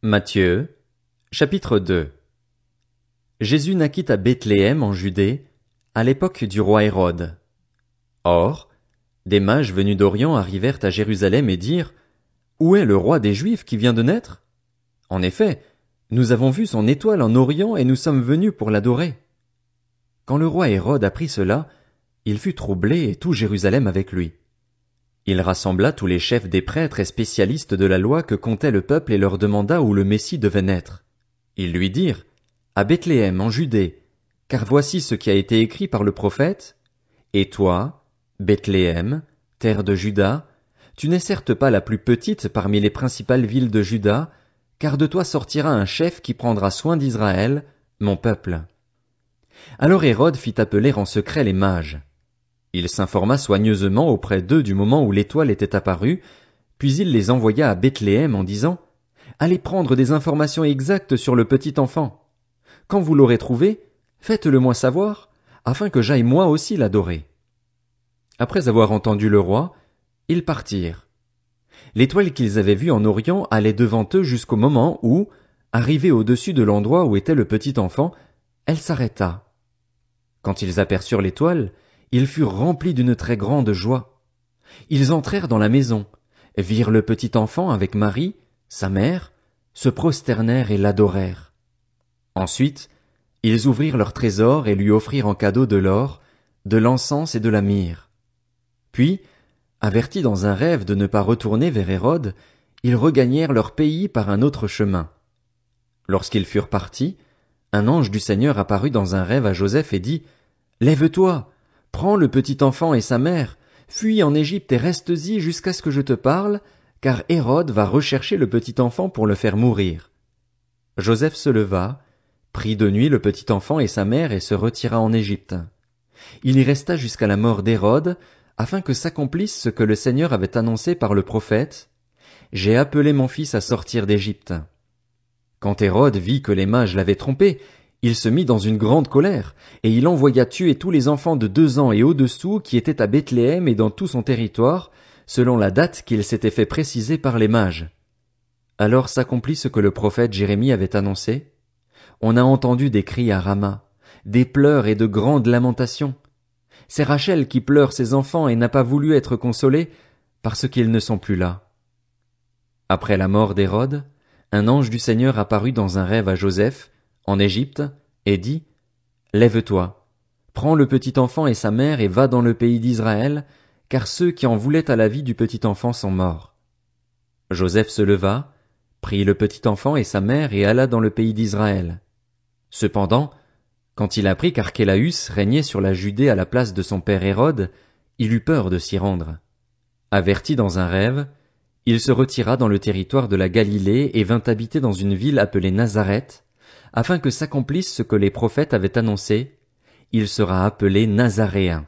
Matthieu, chapitre 2. Jésus naquit à Bethléem en Judée, à l'époque du roi Hérode. Or, des mages venus d'Orient arrivèrent à Jérusalem et dirent: Où est le roi des Juifs qui vient de naître? En effet, nous avons vu son étoile en Orient et nous sommes venus pour l'adorer. Quand le roi Hérode apprit cela, il fut troublé et tout Jérusalem avec lui. Il rassembla tous les chefs des prêtres et spécialistes de la loi que comptait le peuple et leur demanda où le Messie devait naître. Ils lui dirent: À Bethléem, en Judée, car voici ce qui a été écrit par le prophète. Et toi, Bethléem, terre de Juda, tu n'es certes pas la plus petite parmi les principales villes de Juda, car de toi sortira un chef qui prendra soin d'Israël, mon peuple. Alors Hérode fit appeler en secret les mages. Il s'informa soigneusement auprès d'eux du moment où l'étoile était apparue, puis il les envoya à Bethléem en disant: Allez prendre des informations exactes sur le petit enfant. Quand vous l'aurez trouvé, faites-le moi savoir, afin que j'aille moi aussi l'adorer. Après avoir entendu le roi, ils partirent. L'étoile qu'ils avaient vue en Orient allait devant eux jusqu'au moment où, arrivée au-dessus de l'endroit où était le petit enfant, elle s'arrêta. Quand ils aperçurent l'étoile, ils furent remplis d'une très grande joie. Ils entrèrent dans la maison, virent le petit enfant avec Marie, sa mère, se prosternèrent et l'adorèrent. Ensuite, ils ouvrirent leurs trésors et lui offrirent en cadeau de l'or, de l'encens et de la myrrhe. Puis, avertis dans un rêve de ne pas retourner vers Hérode, ils regagnèrent leur pays par un autre chemin. Lorsqu'ils furent partis, un ange du Seigneur apparut dans un rêve à Joseph et dit: Lève-toi, prends le petit enfant et sa mère, fuis en Égypte et restes-y jusqu'à ce que je te parle, car Hérode va rechercher le petit enfant pour le faire mourir. Joseph se leva, prit de nuit le petit enfant et sa mère et se retira en Égypte. Il y resta jusqu'à la mort d'Hérode, afin que s'accomplisse ce que le Seigneur avait annoncé par le prophète: J'ai appelé mon fils à sortir d'Égypte. Quand Hérode vit que les mages l'avaient trompé, il se mit dans une grande colère, et il envoya tuer tous les enfants de 2 ans et au-dessous qui étaient à Bethléem et dans tout son territoire, selon la date qu'il s'était fait préciser par les mages. Alors s'accomplit ce que le prophète Jérémie avait annoncé. On a entendu des cris à Rama, des pleurs et de grandes lamentations. C'est Rachel qui pleure ses enfants et n'a pas voulu être consolée, parce qu'ils ne sont plus là. Après la mort d'Hérode, un ange du Seigneur apparut dans un rêve à Joseph, en Égypte, et dit: Lève-toi, prends le petit enfant et sa mère et va dans le pays d'Israël, car ceux qui en voulaient à la vie du petit enfant sont morts. Joseph se leva, prit le petit enfant et sa mère et alla dans le pays d'Israël. Cependant, quand il apprit qu'Archélaüs régnait sur la Judée à la place de son père Hérode, il eut peur de s'y rendre. Averti dans un rêve, il se retira dans le territoire de la Galilée et vint habiter dans une ville appelée Nazareth, afin que s'accomplisse ce que les prophètes avaient annoncé: il sera appelé Nazaréen.